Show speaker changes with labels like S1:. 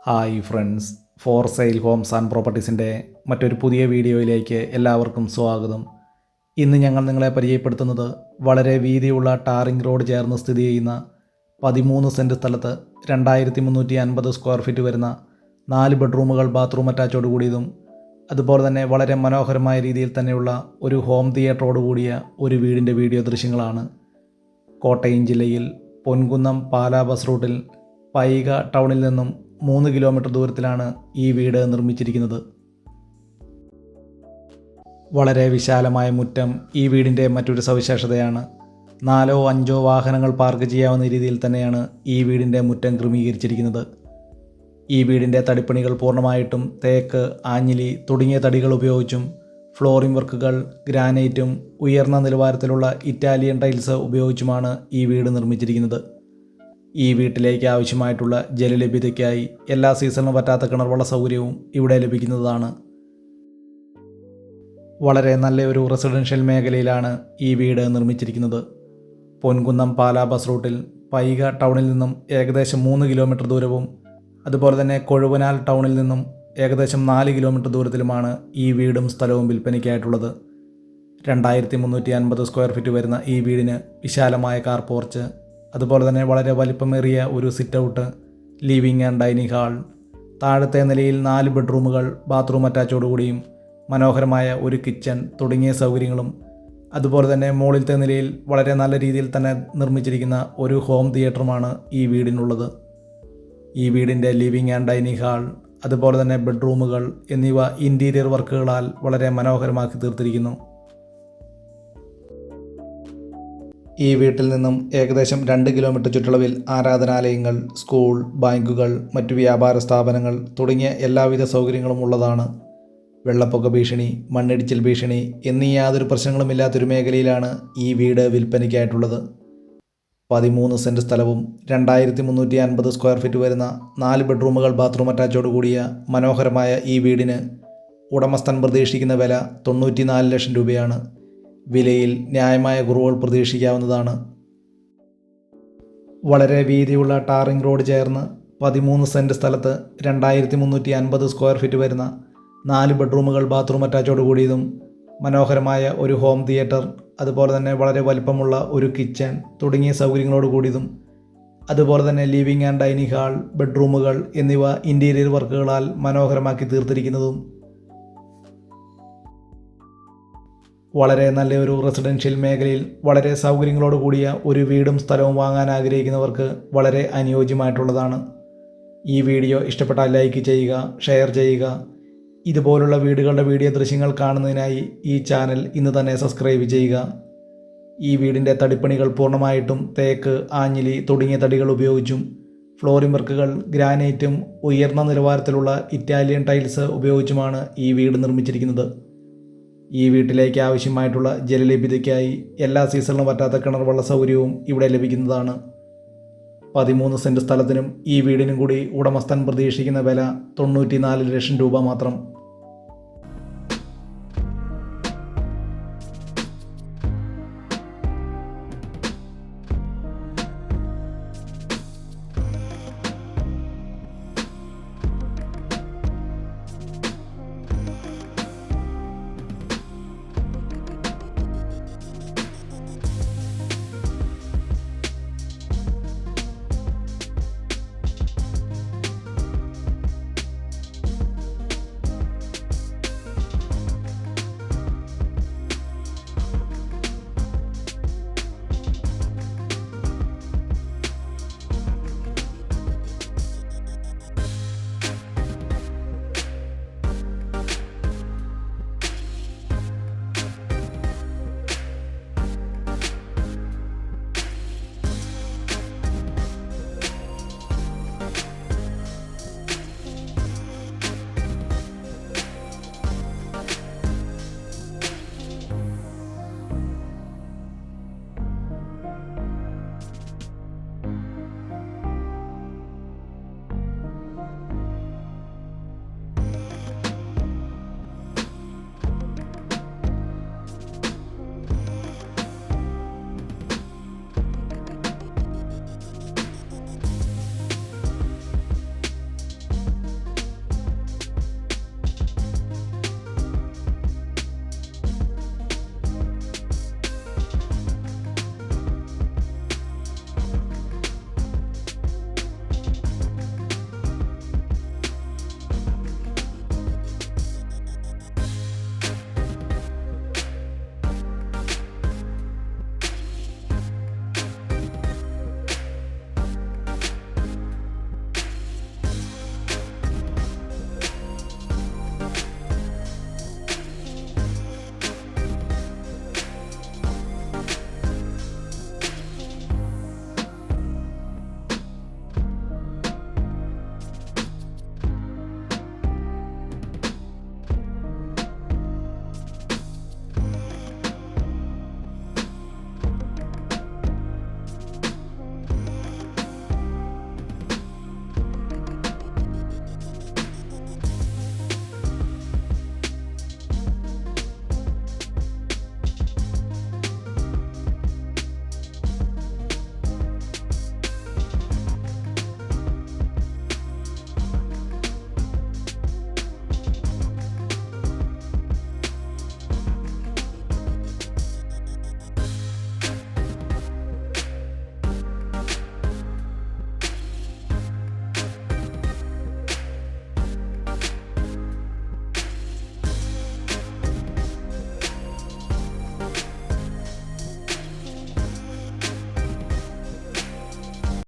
S1: Hi friends, for sale homes and പ്രോപ്പർട്ടീസിൻ്റെ മറ്റൊരു പുതിയ വീഡിയോയിലേക്ക് എല്ലാവർക്കും സ്വാഗതം. ഇന്ന് ഞങ്ങൾ നിങ്ങളെ പരിചയപ്പെടുത്തുന്നത് വളരെ വീതിയുള്ള ടാറിംഗ് റോഡ് ചേർന്ന് സ്ഥിതി ചെയ്യുന്ന 13 സെൻറ്റ് സ്ഥലത്ത് 2350 സ്ക്വയർ ഫീറ്റ് വരുന്ന 4 ബെഡ്റൂമുകൾ ബാത്റൂം അറ്റാച്ചോട് കൂടിയതും അതുപോലെ തന്നെ വളരെ മനോഹരമായ രീതിയിൽ തന്നെയുള്ള ഒരു ഹോം തിയേറ്ററോട് കൂടിയ ഒരു വീടിൻ്റെ വീഡിയോ ദൃശ്യങ്ങളാണ്. കോട്ടയം ജില്ലയിൽ പൊൻകുന്നം പാലാ ബസ് റൂട്ടിൽ പൈക ടൗണിൽ നിന്നും 3 കിലോമീറ്റർ ദൂരത്തിലാണ് ഈ വീട് നിർമ്മിച്ചിരിക്കുന്നത്. വളരെ വിശാലമായ മുറ്റം ഈ വീടിൻ്റെ മറ്റൊരു സവിശേഷതയാണ്. 4-5 വാഹനങ്ങൾ പാർക്ക് ചെയ്യാവുന്ന രീതിയിൽ തന്നെയാണ് ഈ വീടിൻ്റെ മുറ്റം ക്രമീകരിച്ചിരിക്കുന്നത്. ഈ വീടിൻ്റെ തടിപ്പണികൾ പൂർണ്ണമായിട്ടും തേക്ക്, ആഞ്ഞിലി തുടങ്ങിയ തടികൾ ഉപയോഗിച്ചും ഫ്ലോറിംഗ് വർക്കുകൾ ഗ്രാനൈറ്റും ഉയർന്ന നിലവാരത്തിലുള്ള ഇറ്റാലിയൻ ടൈൽസ് ഉപയോഗിച്ചുമാണ് ഈ വീട് നിർമ്മിച്ചിരിക്കുന്നത്. ഈ വീട്ടിലേക്ക് ആവശ്യമായിട്ടുള്ള ജലലഭ്യതയ്ക്കായി എല്ലാ സീസണിലും പറ്റാത്ത കിണർവെള്ള സൗകര്യവും ഇവിടെ ലഭിക്കുന്നതാണ്. വളരെ നല്ലൊരു റെസിഡൻഷ്യൽ മേഖലയിലാണ് ഈ വീട് നിർമ്മിച്ചിരിക്കുന്നത്. പൊൻകുന്നം പാലാ ബസ് റൂട്ടിൽ പൈക ടൗണിൽ നിന്നും ഏകദേശം 3 കിലോമീറ്റർ ദൂരവും അതുപോലെ തന്നെ കൊഴുവനാൽ ടൗണിൽ നിന്നും ഏകദേശം 4 കിലോമീറ്റർ ദൂരത്തിലുമാണ് ഈ വീടും സ്ഥലവും വിൽപ്പനയ്ക്കായിട്ടുള്ളത്. 2350 സ്ക്വയർ ഫീറ്റ് വരുന്ന ഈ വീടിന് വിശാലമായ കാർ പോർച്ച്, അതുപോലെ തന്നെ വളരെ വലിപ്പമേറിയ ഒരു sit out, living and dining hall, താഴത്തെ നിലയിൽ 4 ബെഡ്റൂമുകൾ ബാത്റൂം അറ്റാച്ചോടുകൂടിയും മനോഹരമായ ഒരു കിച്ചൺ തുടങ്ങിയ സൗകര്യങ്ങളും, അതുപോലെ തന്നെ മുകളിലത്തെ നിലയിൽ വളരെ നല്ല രീതിയിൽ തന്നെ നിർമ്മിച്ചിരിക്കുന്ന ഒരു ഹോം തിയേറ്ററുമാണ് ഈ വീടിനുള്ളത്. ഈ വീടിൻ്റെ ലിവിംഗ് ആൻഡ് ഡൈനിങ് ഹാൾ, അതുപോലെ തന്നെ ബെഡ്റൂമുകൾ എന്നിവ ഇൻറ്റീരിയർ വർക്കുകളാൽ വളരെ മനോഹരമാക്കി തീർത്തിരിക്കുന്നു. ഈ വീട്ടിൽ നിന്നും ഏകദേശം 2 കിലോമീറ്റർ ചുറ്റളവിൽ ആരാധനാലയങ്ങൾ, സ്കൂൾ, ബാങ്കുകൾ, മറ്റു വ്യാപാര സ്ഥാപനങ്ങൾ തുടങ്ങിയ എല്ലാവിധ സൗകര്യങ്ങളും ഉള്ളതാണ്. വെള്ളപ്പൊക്ക ഭീഷണി, മണ്ണിടിച്ചിൽ ഭീഷണി എന്നീ യാതൊരു പ്രശ്നങ്ങളുമില്ലാത്തൊരു മേഖലയിലാണ് ഈ വീട് വിൽപ്പനയ്ക്കായിട്ടുള്ളത്. 13 സെൻറ്റ് സ്ഥലവും 2350 സ്ക്വയർ ഫീറ്റ് വരുന്ന 4 ബെഡ്റൂമുകൾ ബാത്റൂം അറ്റാച്ചോട് കൂടിയ മനോഹരമായ ഈ വീടിന് ഉടമസ്ഥൻ പ്രതീക്ഷിക്കുന്ന വില 94 ലക്ഷം രൂപയാണ്. വിലയിൽ ന്യായമായ കുറവുകൾ പ്രതീക്ഷിക്കാവുന്നതാണ്. വളരെ വീതിയുള്ള ടാറിംഗ് റോഡ് ചേർന്ന് 13 സെൻറ്റ് സ്ഥലത്ത് 2350 സ്ക്വയർ ഫീറ്റ് വരുന്ന 4 ബെഡ്റൂമുകൾ ബാത്റൂം അറ്റാച്ചോട് കൂടിയതും മനോഹരമായ ഒരു ഹോം തിയേറ്റർ, അതുപോലെ തന്നെ വളരെ വലിപ്പമുള്ള ഒരു കിച്ചൺ തുടങ്ങിയ സൗകര്യങ്ങളോട് കൂടിയതും, അതുപോലെ തന്നെ ലിവിംഗ് ആൻഡ് ഡൈനിങ് ഹാൾ, ബെഡ്റൂമുകൾ എന്നിവ ഇൻറ്റീരിയർ വർക്കുകളാൽ മനോഹരമാക്കി തീർത്തിരിക്കുന്നതും വളരെ നല്ലൊരു റെസിഡൻഷ്യൽ മേഖലയിൽ വളരെ സൗകര്യങ്ങളോട് കൂടിയ ഒരു വീടും സ്ഥലവും വാങ്ങാൻ ആഗ്രഹിക്കുന്നവർക്ക് വളരെ അനുയോജ്യമായിട്ടുള്ളതാണ്. ഈ വീഡിയോ ഇഷ്ടപ്പെട്ടാൽ ലൈക്ക് ചെയ്യുക, ഷെയർ ചെയ്യുക. ഇതുപോലുള്ള വീടുകളുടെ വീഡിയോ ദൃശ്യങ്ങൾ കാണുന്നതിനായി ഈ ചാനൽ ഇന്ന് തന്നെ സബ്സ്ക്രൈബ് ചെയ്യുക. ഈ വീടിൻ്റെ തടിപ്പണികൾ പൂർണ്ണമായിട്ടും തേക്ക്, ആഞ്ഞിലി തുടങ്ങിയ തടികൾ ഉപയോഗിച്ചും ഫ്ലോറിംഗ് വർക്കുകൾ ഗ്രാനൈറ്റും ഉയർന്ന നിലവാരത്തിലുള്ള ഇറ്റാലിയൻ ടൈൽസ് ഉപയോഗിച്ചുമാണ് ഈ വീട് നിർമ്മിച്ചിരിക്കുന്നത്. ഈ വീട്ടിലേക്ക് ആവശ്യമായിട്ടുള്ള ജലലഭ്യതയ്ക്കായി എല്ലാ സീസണിലും പറ്റാത്ത കിണർവെള്ള സൗകര്യവും ഇവിടെ ലഭിക്കുന്നതാണ്. 13 സെൻറ്റ് സ്ഥലത്തിനും ഈ വീടിനും കൂടി ഉടമസ്ഥൻ പ്രതീക്ഷിക്കുന്ന വില 94 ലക്ഷം രൂപ മാത്രം.